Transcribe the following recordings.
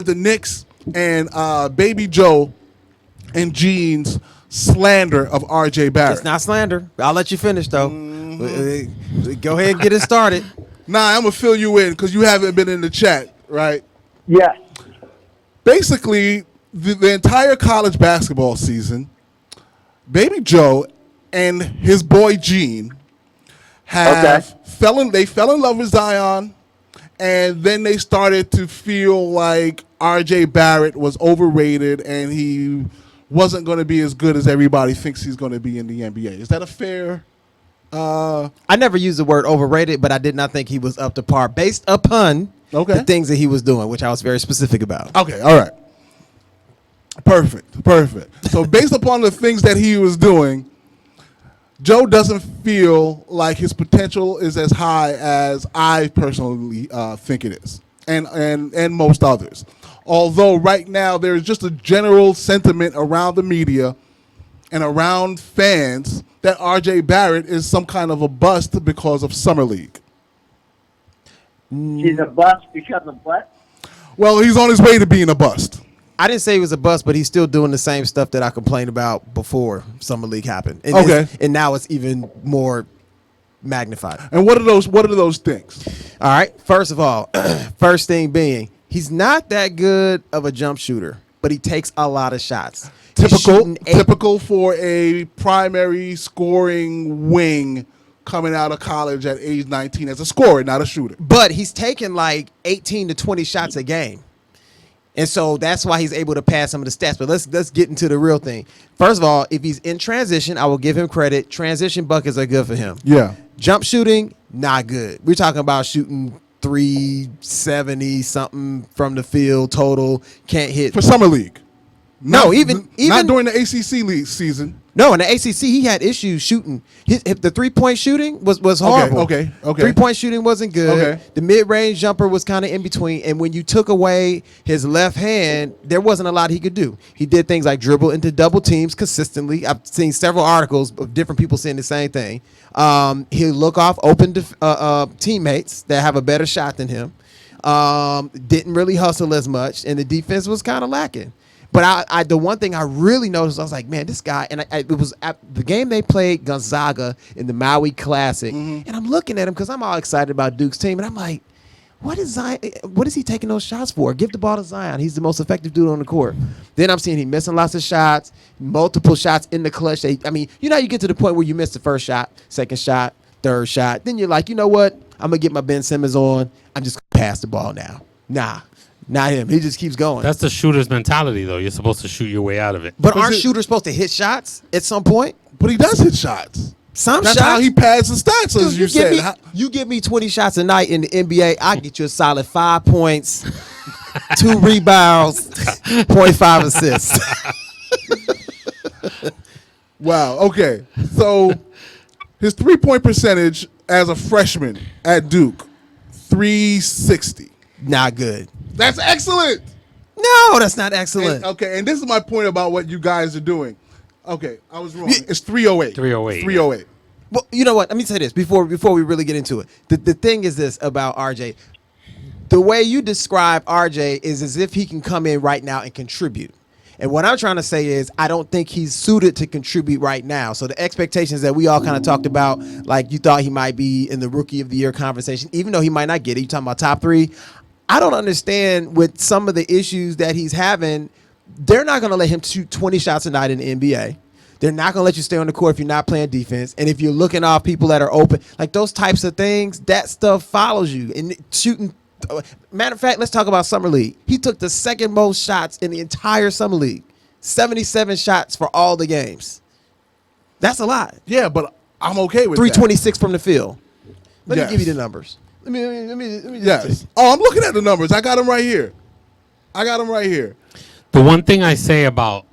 the Knicks and Baby Joe and Gene's slander of RJ Barrett. It's not slander. I'll let you finish, though. Go ahead and get it started. Nah, I'm going to fill you in because you haven't been in the chat, right? Yes. Basically, the entire college basketball season, Baby Joe and his boy Gene fell in love with Zion, and then they started to feel like RJ Barrett was overrated and he wasn't going to be as good as everybody thinks he's going to be in the NBA. Is that a fair? I never used the word overrated, but I did not think he was up to par based upon the things that he was doing, which I was very specific about. Okay, all right. Perfect. So based upon the things that he was doing, Joe doesn't feel like his potential is as high as I personally think it is, and most others. Although right now there's just a general sentiment around the media and around fans that RJ Barrett is some kind of a bust because of Summer League. He's a bust because of what? Well, he's on his way to being a bust. I didn't say he was a bust, but he's still doing the same stuff that I complained about before Summer League happened. And and now it's even more magnified. And what are those things? All right. First of all, first thing being, he's not that good of a jump shooter, but he takes a lot of shots. Typical for a primary scoring wing coming out of college at age 19 as a scorer, not a shooter. But he's taking like 18 to 20 shots a game. And so that's why he's able to pass some of the stats. But let's get into the real thing. First of all, if he's in transition, I will give him credit. Transition buckets are good for him. Yeah. Jump shooting, not good. We're talking about shooting 370 something from the field total. Can't hit for Summer League. No, even not during the ACC league season. No, in the ACC he had issues shooting. The 3-point shooting was horrible. Okay. 3-point shooting wasn't good. Okay. The mid-range jumper was kind of in between. And when you took away his left hand, there wasn't a lot he could do. He did things like dribble into double teams consistently. I've seen several articles of different people saying the same thing. He'll look off open teammates that have a better shot than him. Didn't really hustle as much, and the defense was kind of lacking. But the one thing I really noticed, I was like, man, this guy, and it was at the game they played Gonzaga in the Maui Classic, and I'm looking at him because I'm all excited about Duke's team, and I'm like, what is he taking those shots for? Give the ball to Zion. He's the most effective dude on the court. Then I'm seeing him missing lots of shots, multiple shots in the clutch. You get to the point where you miss the first shot, second shot, third shot. Then you're like, you know what? I'm going to get my Ben Simmons on. I'm just going to pass the ball now. Nah. Not him. He just keeps going. That's the shooter's mentality, though. You're supposed to shoot your way out of it. But aren't shooters supposed to hit shots at some point? But he does hit shots. That's how he pads the stats, as you said. You give me 20 shots a night in the NBA, I get you a solid 5 points, 2 rebounds, 0.5 assists. Wow. Okay. So his 3-point percentage as a freshman at Duke, 360. Not good. That's excellent. No, that's not excellent. And this is my point about what you guys are doing. Okay, I was wrong. It's 308. 308. 308. Well, you know what? Let me say this before we really get into it. The thing is this about RJ. The way you describe RJ is as if he can come in right now and contribute. And what I'm trying to say is I don't think he's suited to contribute right now. So the expectations that we all kind of talked about, like you thought he might be in the Rookie of the Year conversation, even though he might not get it. You're talking about top 3. I don't understand with some of the issues that he's having. They're not going to let him shoot 20 shots a night in the NBA. They're not going to let you stay on the court if you're not playing defense. And if you're looking off people that are open, like those types of things, that stuff follows you. And shooting, matter of fact, let's talk about Summer League. He took the second most shots in the entire Summer League. 77 shots for all the games. That's a lot. Yeah, but I'm okay with 326 from the field. Let me give you the numbers. Let me yes. Oh, I'm looking at the numbers. I got them right here. The one thing I say about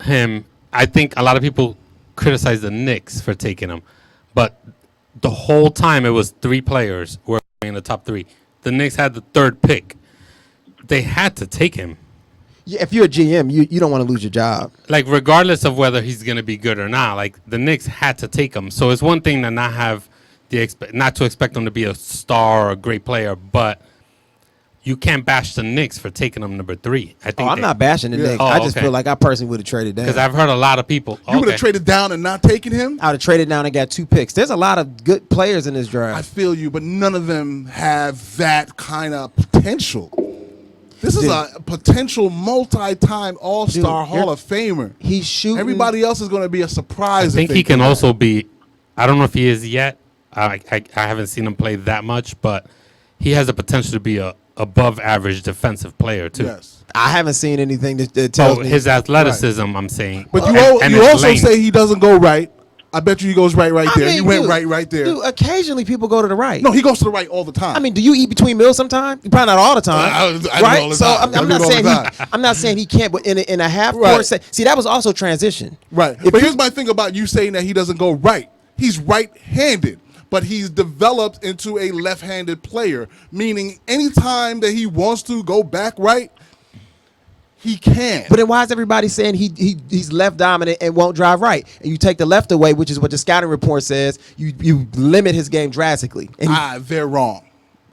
him, I think a lot of people criticize the Knicks for taking him, but the whole time it was 3 players who were in the top 3. The Knicks had the 3rd pick. They had to take him. Yeah, if you're a GM, you don't want to lose your job. Like, regardless of whether he's going to be good or not, like, the Knicks had to take him. So it's one thing to not have not to expect him to be a star or a great player, but you can't bash the Knicks for taking them number 3. I think I'm not bashing the Yeah. Knicks. Oh, I just okay. feel like I personally would have traded down. because I've heard a lot of people. You would okay. have traded down and not taken him? I would have traded down and got 2 picks. There's a lot of good players in this I draft. feel you, but none of them have that kind of potential. This is Dude. a potential multi-time All-Star Dude, Hall you're- of Famer. He's shooting. Everybody else is going to be a I surprise. think if they he can do also that. be. I don't know if he is yet. I haven't seen him play that much, but he has the potential to be a above average defensive player too. Yes. I haven't seen anything that tells Oh, me. his athleticism, I'm saying. But And you his also length. say he doesn't go right. I bet you he goes right I there. mean, He went dude, right there. Dude, occasionally people go to the right. No, he goes to the right all the time. I mean, do you eat between meals sometime? Probably not all the time, I do right? all the So time. I I'm do not it all saying the time. I'm not saying he can't, but in a half Right. court set. See, that was also transition. right. If But here's my thing about you saying that he doesn't go right. He's right-handed, but he's developed into a left-handed player, meaning anytime that he wants to go back right, he can. But then why is everybody saying he's left dominant and won't drive right? And you take the left away, which is what the scouting report says. You limit his game drastically. And They're wrong.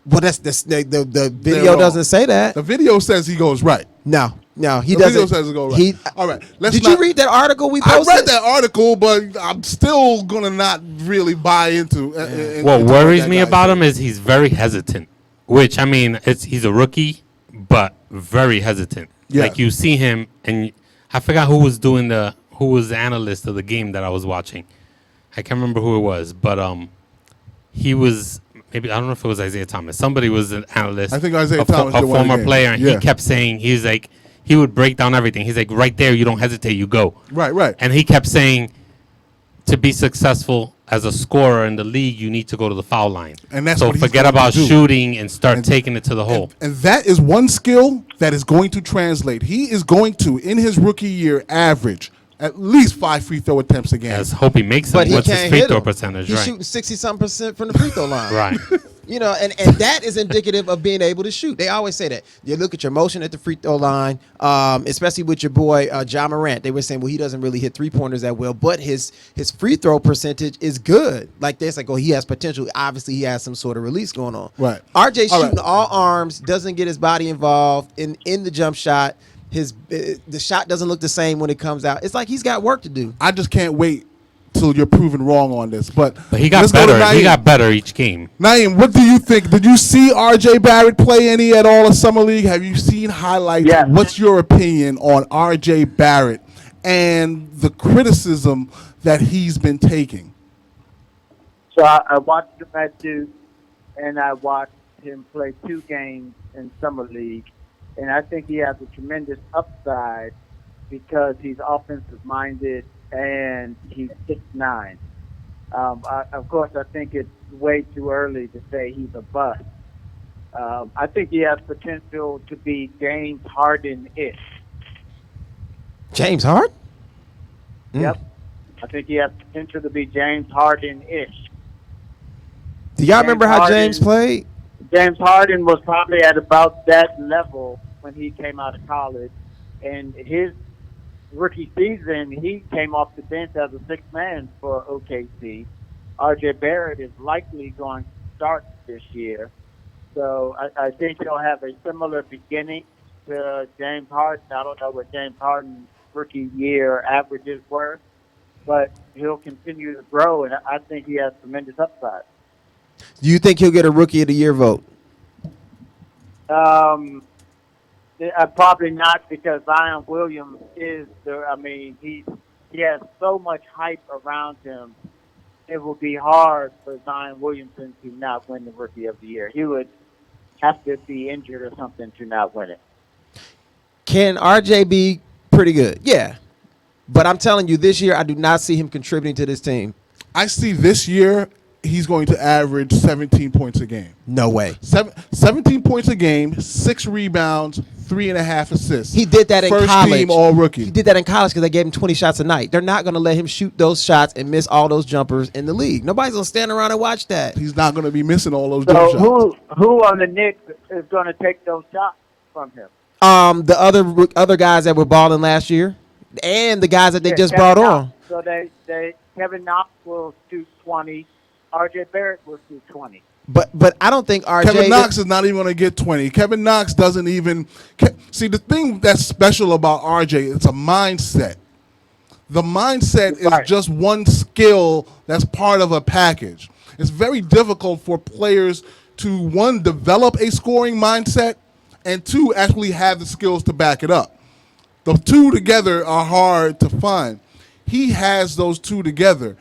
well, that's the They're video wrong. doesn't say that. The video says he goes right. No, he The doesn't. video says it goes right. All right. Did you read that article we posted? I read that article, but I'm still gonna not really buy into. What into worries that me guy about said. him is he's very hesitant. Which I mean, he's a rookie, but very hesitant. Yeah. Like you see him, and I forgot who was the analyst of the game that I was watching. I can't remember who it was, but he was maybe, I don't know if it was Isaiah Thomas. Somebody was an analyst. I think Isaiah a Thomas a did one of the former games. player, and Yeah. he kept saying he would break down everything. He's like, right there, you don't hesitate, you go. Right. And he kept saying, to be successful as a scorer in the league, you need to go to the foul line. And that's so what he's forget going to about do. shooting and start taking it to the hole. And that is one skill that is going to translate. He is going to, in his rookie year, average at least 5 free throw attempts a game. Let's hope he makes But them. he What's his can't free hit throw them. percentage? He's Right. shooting 60-something% from the free throw line. Right. You know, and that is indicative of being able to shoot. They always say that. You look at your motion at the free throw line, especially with your boy John Morant. They were saying, well, he doesn't really hit 3-pointers that well, but his free throw percentage is good. Like this, like, oh, he has potential. Obviously, he has some sort of release going on. Right. RJ All shooting right. all arms, doesn't get his body involved in the jump shot. The shot doesn't look the same when it comes out. It's like he's got work to do. I just can't wait till you're proven wrong on this. But But he got let's go to better. He Naeem. got better each game. Naeem, what do you think? Did you see RJ Barrett play any at all in Summer League? Have you seen highlights? Yes. What's your opinion on RJ Barrett and the criticism that he's been taking? So I watched him at Duke, and I watched him play 2 games in Summer League, and I think he has a tremendous upside because he's offensive-minded and he's 6'9". Of course, I think it's way too early to say he's a bust. I think he has potential to be James Harden-ish. James Harden? Yep. I think he has potential to be James Harden-ish. Do y'all James remember how Harden- James played? James Harden was probably at about that level when he came out of college. And his rookie season, he came off the bench as a sixth man for OKC. RJ Barrett is likely going to start this year. So I think he'll have a similar beginning to James Harden. I don't know what James Harden's rookie year averages were, but he'll continue to grow, and I think he has tremendous upside. Do you think he'll get a Rookie of the Year vote? Probably not, because Zion Williams is he has so much hype around him. It will be hard for Zion Williamson to not win the Rookie of the Year. He would have to be injured or something to not win it. Can RJ be pretty good? Yeah. But I'm telling you, this year, I do not see him contributing to this team. I see this year he's going to average 17 points a game. No way. 17 points a game, 6 rebounds, 3.5 assists. He did that in First college. team all rookie. He did that in college because they gave him 20 shots a night. They're not going to let him shoot those shots and miss all those jumpers in the league. Nobody's going to stand around and watch that. He's not going to be missing all those jump So shots. who on the Knicks is going to take those shots from him? The other guys that were balling last year and the guys that they just Kevin brought Knox. on. So Kevin Knox will shoot 20. RJ Barrett will shoot 20. But I don't think RJ. Kevin Knox is not even going to get 20. Kevin Knox doesn't even see the thing that's special about RJ. It's a mindset. The mindset is Right. just one skill that's part of a package. It's very difficult for players to, one, develop a scoring mindset, and two, actually have the skills to back it up. The two together are hard to find. He has those two together.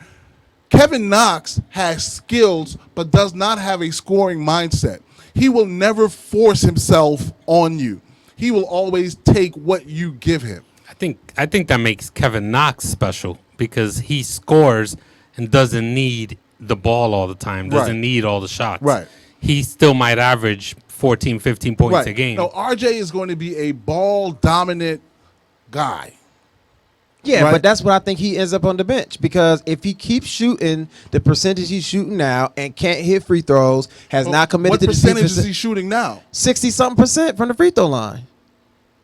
Kevin Knox has skills but does not have a scoring mindset. He will never force himself on you. He will always take what you give him. I think that makes Kevin Knox special because he scores and doesn't need the ball all the time, doesn't Right. need all the shots. Right. He still might average 14, 15 points a game. No, RJ is going to be a ball-dominant guy. Yeah, Right. but that's what I think he ends up on the bench because if he keeps shooting the percentage he's shooting now and can't hit free throws, has not committed What to the percentage defense, is he shooting now? 60-something% from the free throw line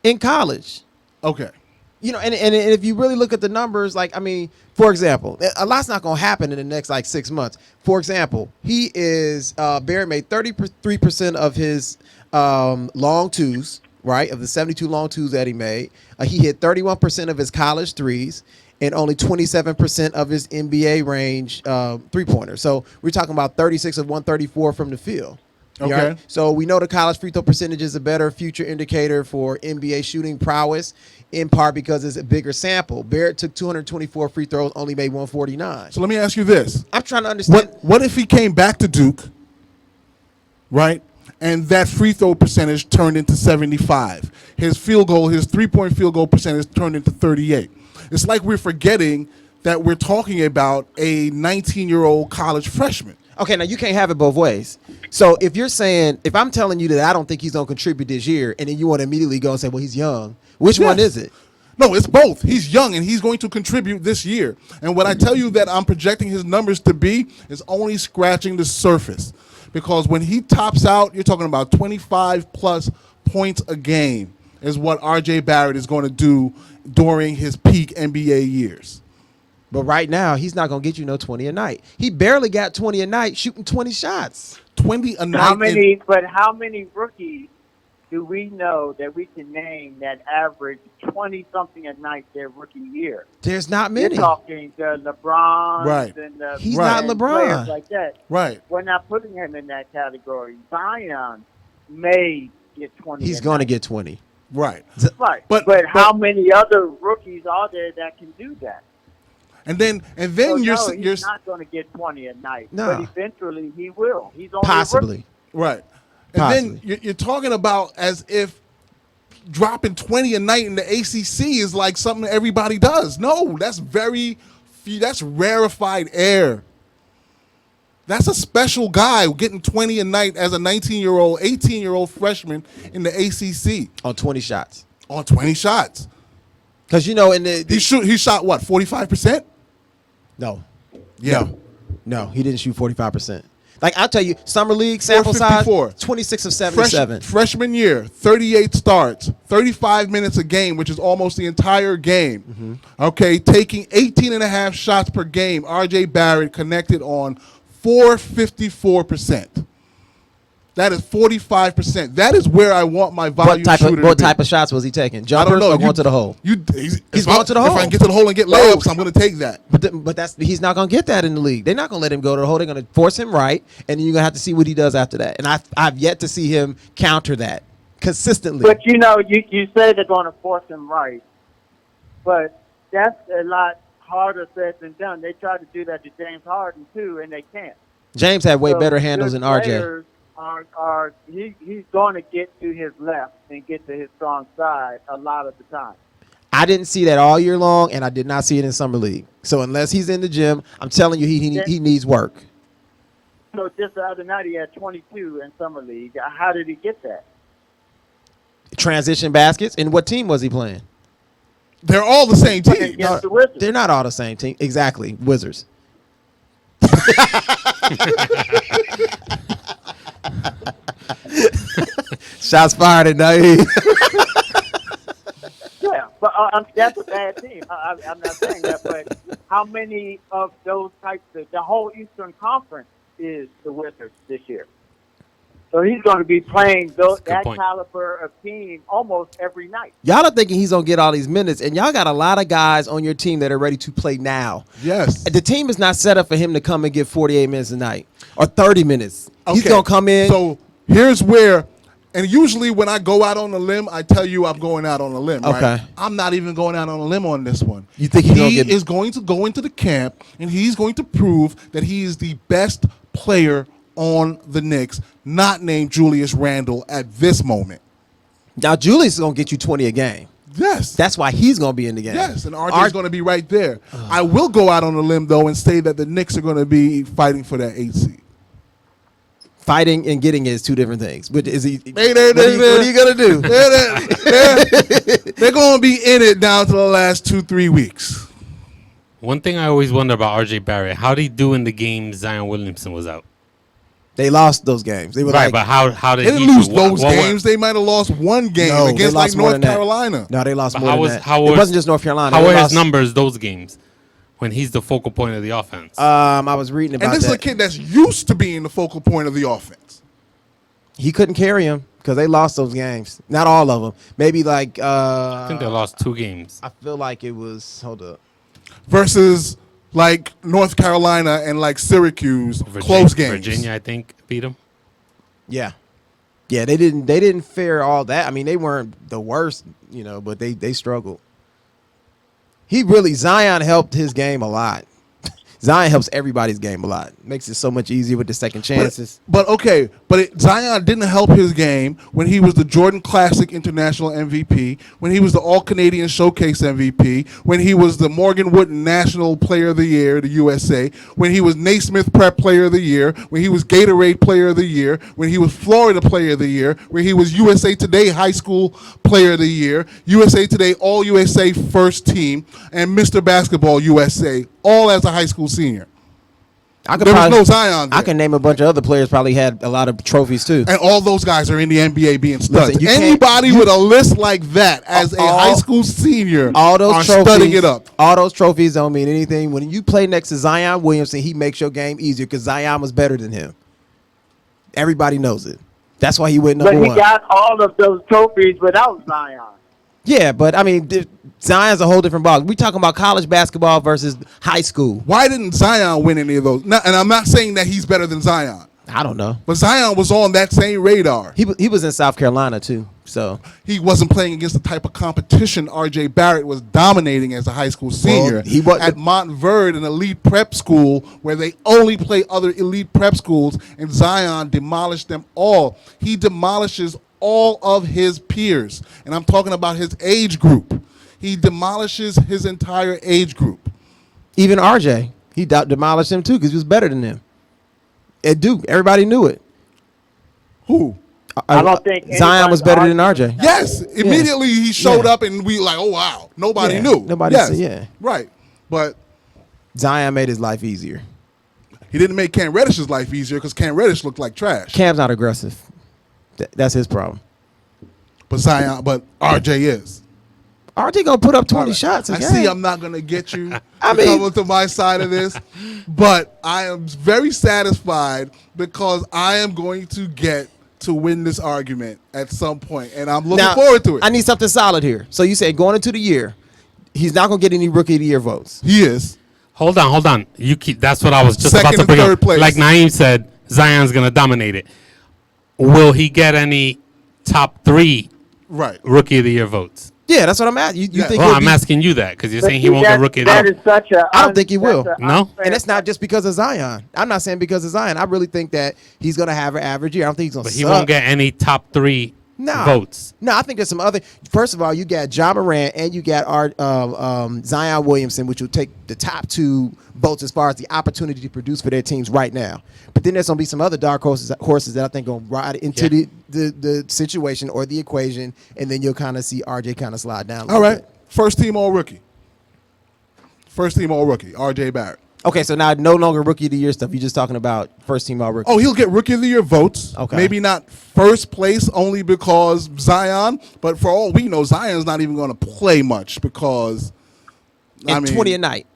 in college. Okay. You know, and if you really look at the numbers, like, I mean, for example, a lot's not going to happen in the next, 6 months. For example, he is, Barrett made 33% of his long twos, right, of the 72 long twos that he made. He hit 31% of his college threes and only 27% of his NBA range three-pointer. So we're talking about 36 of 134 from the field. Okay. Right? So we know the college free throw percentage is a better future indicator for NBA shooting prowess, in part because it's a bigger sample. Barrett took 224 free throws, only made 149. So let me ask you this. I'm trying to understand. What if he came back to Duke, right, and that free throw percentage turned into 75? His three-point field goal percentage turned into 38. It's like we're forgetting that we're talking about a 19-year-old college freshman. Okay, now you can't have it both ways. So if you're saying, if I'm telling you that I don't think he's going to contribute this year, and then you want to immediately go and say, well, he's young, which one Yes. is it? No, it's both. He's young, and he's going to contribute this year. And what I tell you that I'm projecting his numbers to be is only scratching the surface. Because when he tops out, you're talking about 25-plus points a game is what RJ Barrett is going to do during his peak NBA years. But right now, he's not going to get you no 20 a night. He barely got 20 a night shooting 20 shots. 20 a night. How many rookies do we know that we can name that average 20-something a night their rookie year? There's not You're many. talking the LeBron Right. and the He's Right. not players LeBron. like that. Right. We're not putting him in that category. Zion may get 20. He's a going to night. get 20. Right. Right. But- But how many other rookies are there that can do that? And then So you're no, you're he's not going to get 20 a night. No. But eventually he will. He's only Possibly. right. And Possibly. then you're talking about as if dropping 20 a night in the ACC is like something everybody does. No, that's that's rarefied air. That's a special guy getting 20 a night as a 19-year-old, 18-year-old freshman in the ACC On 20 shots. on 20 shots. Because, you know, in the He shot what, 45%? no. Yeah. No, he didn't shoot 45%. Like, I'll tell you, Summer League sample size, 454. 26 of 77. Freshman year, 38 starts, 35 minutes a game, which is almost the entire game. Okay, taking 18 and a half shots per game. RJ Barrett connected on 454%. That is 45%. That is where I want my volume shooter to What be. type of shots was he taking? I don't Jumpers know. or going to the hole? He's going to the If hole. I can get to the hole and get layups, I'm going to take that. But he's not going to get that in the league. They're not going to let him go to the hole. They're going to force him right, and then you're going to have to see what he does after that. And I've yet to see him counter that consistently. But, you know, you say they're going to force him right. But that's a lot harder said than done. They tried to do that to James Harden, too, and they can't. James had way So better handles good than RJ. players he's going to get to his left and get to his strong side a lot of the time. I didn't see that all year long, and I did not see it in Summer League. So unless he's in the gym, I'm telling you, he needs work. So just the other night he had 22 in Summer League. How did he get that? Transition baskets. And what team was he playing? They're all the same team. Against the Wizards. They're not all the same team. Exactly. Wizards. Shots fired at Naive. Yeah, but that's a bad team. I'm not saying that, but how many of those types of the whole Eastern Conference is the Wizards this year. So he's going to be playing that point. caliber of team almost every night. Y'all are thinking he's gonna get all these minutes, and y'all got a lot of guys on your team that are ready to play now. Yes. The team is not set up for him to come and get 48 minutes a night or 30 minutes. He's Okay. gonna come in. So here's where, and usually when I go out on a limb, I tell you I'm going out on a limb. Right? Okay. I'm not even going out on a limb on this one. You think he's gonna get- is going to go into the camp and he's going to prove that he is the best player on the Knicks, not named Julius Randle at this moment. Now Julius is gonna get you 20 a game. Yes. That's why he's gonna be in the game. Yes, and RJ's going to be right there. I will go out on a limb, though, and say that the Knicks are going to be fighting for that 8 seed. Fighting and getting is two different things. But is he? Hey, What are you gonna do? They're going to be in it down to the last 2-3 weeks. One thing I always wonder about RJ Barrett, how did he do in the game Zion Williamson was out? They lost those games. They were Right, like, but how did They he didn't lose do? What- those what- games. They might have lost one game no, they against like lost more North than that. Carolina. No, they lost But more how than was- that. how It was- wasn't just North Carolina. How They were his lost- numbers those games when he's the focal point of the offense? I was reading about And this that. is a kid that's used to being the focal point of the offense. He couldn't carry him because they lost those games. Not all of them. Maybe like I think they lost 2 games. I feel like it was. Hold up. Versus like North Carolina and like Syracuse, close games. Virginia, I think, beat him. Yeah, yeah. They didn't fare all that. I mean, they weren't the worst, but they struggled. Zion helped his game a lot. Zion helps everybody's game a lot. Makes it so much easier with the second chances. But Zion didn't help his game when he was the Jordan Classic International MVP, when he was the All-Canadian Showcase MVP, when he was the Morgan Wooden National Player of the Year, the USA, when he was Naismith Prep Player of the Year, when he was Gatorade Player of the Year, when he was Florida Player of the Year, when he was USA Today High School Player of the Year, USA Today All-USA First Team, and Mr. Basketball USA, all as a high school senior. There was no Zion there. I can name a bunch of other players probably had a lot of trophies too. And all those guys are in the NBA being studs. Listen, you can't- Anybody with a list like that as a All- high school senior All those are trophies, studying it up. All those trophies don't mean anything. When you play next to Zion Williamson, he makes your game easier because Zion was better than him. Everybody knows it. That's why he went But number he one. got all of those trophies without Zion. Yeah, but I mean, Zion's a whole different ball. We talking about college basketball versus high school. Why didn't Zion win any of those? And I'm not saying that he's better than Zion, I don't know. but Zion was on that same radar. He was in South Carolina too, so He wasn't playing against the type of competition RJ Barrett was dominating as a high school senior he was- at Montverde, an elite prep school where they only play other elite prep schools, and Zion demolished them all. He demolishes all of his peers, and I'm talking about his age group. He demolishes his entire age group. even RJ, he demolished him too because he was better than them. Everybody knew it. Who? I don't think Zion was better than anybody's RJ. Yes, immediately he showed Yeah. up, and we like, oh wow, nobody Yeah, knew. nobody yes. said- yeah. Right, but Zion made his life easier. he didn't make Cam Reddish's life easier because Cam Reddish looked like trash. Cam's not aggressive. That's his problem. But RJ is. RJ gonna put up 20 All right. shots a I game. see I'm not going to get you I to mean- come to my side of this, but I am very satisfied because I am going to get to win this argument at some point, and I'm looking Now, forward to it. I need something solid here. So you say going into the year, he's not gonna get any rookie of the year votes. He is. Hold on. That's what I was just Second about to and bring third up. place. Like Naeem said, Zion's going to dominate it. Will he get any top 3 Right. rookie of the year votes? Yeah, that's what I'm at. You Yeah. think? Well, he'll I'm be- asking you that because you're But saying he see, won't get rookie of the that year. is such a. I don't think he will. No? And it's not just because of Zion. I'm not saying because of Zion. I really think that he's gonna have an average year. I don't think he's gonna. But he suck. won't get any top 3 Nah. votes. No, I think there's some other. First of all, you got Ja Morant and you got Zion Williamson, which will take the top 2 votes as far as the opportunity to produce for their teams right now. But then there's gonna be some other dark horses that I think gonna ride into Yeah. the situation or the equation, and then you'll kind of see RJ kind of slide down. A All little right. bit. First team all rookie. RJ Barrett. Okay, so now no longer rookie of the year stuff. You're just talking about first team all rookie. Oh, he'll get rookie of the year votes. Okay. Maybe not first place only because Zion, but for all we know, Zion's not even going to play much because and 20 a night.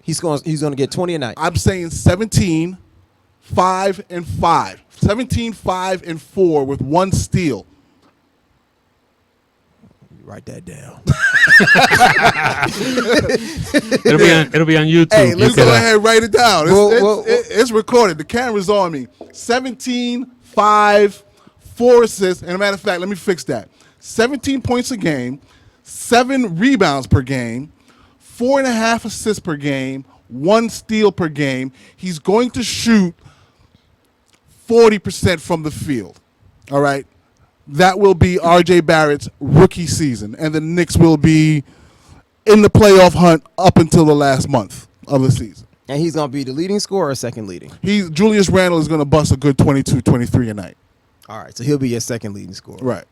He's going to get 20 a night. I'm saying 17, 5-5. 17-5-4 with 1 steal. Write that down. It'll be on YouTube. Hey, You let's go ahead and write it down. It's recorded. The camera's on me. 17-5, 4 assists. And a matter of fact, let me fix that. 17 points a game, 7 rebounds per game, 4.5 assists per game, 1 steal per game. He's going to shoot 40% from the field. All right? That will be RJ Barrett's rookie season, and the Knicks will be in the playoff hunt up until the last month of the season. And he's going to be the leading scorer or second leading? Julius Randle is going to bust a good 22, 23 a night. All right, so he'll be your second leading scorer. Right.